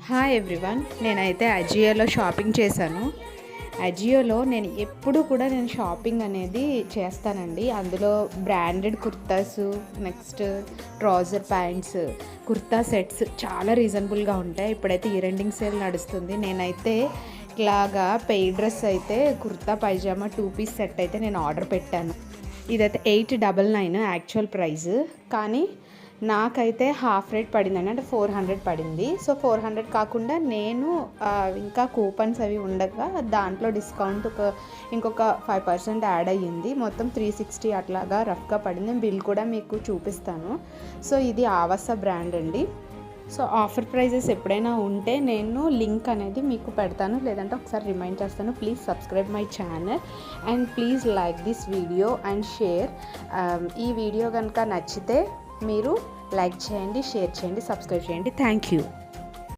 Hi everyone, నేనైతే అజియోలో shopping చేశాను. అజియోలో నేను ఎప్పుడు కూడా షాపింగ్ అనేది చేస్తానండి. అందులో branded kurtas, next trouser pants, kurta sets చాలా రీజనబుల్గా ఉంటాయి. ఇప్పుడైతే ఇయర్ ఎండింగ్ సేల్ నడుస్తుంది. నేనైతే ఇలాగా పెయిడ్ డ్రెస్ అయితే కుర్తా పైజామా 2 పీస్ సెట్ అయితే నేను ఆర్డర్ పెట్టాను. ఇదైతే 899 యాక్చువల్ ప్రైస్, కానీ నాకైతే హాఫ్ రేట్ పడిందండి, అంటే 400 పడింది. సో 400 కాకుండా నేను ఇంకా కూపన్స్ అవి ఉండగా దాంట్లో డిస్కౌంట్ ఇంకొక 5% యాడ్ అయ్యింది. మొత్తం 360 అట్లాగా రఫ్గా పడింది. బిల్ కూడా మీకు చూపిస్తాను. సో ఇది ఆవాస బ్రాండ్ అండి. సో ఆఫర్ ప్రైజెస్ ఎప్పుడైనా ఉంటే నేను లింక్ అనేది మీకు పెడతాను, లేదంటే ఒకసారి రిమైండ్ చేస్తాను. Please subscribe my channel and please like this video and share. ఈ వీడియో కనుక నచ్చితే మీరు లైక్ చేయండి, షేర్ చేయండి, సబ్స్క్రైబ్ చేయండి. Thank you.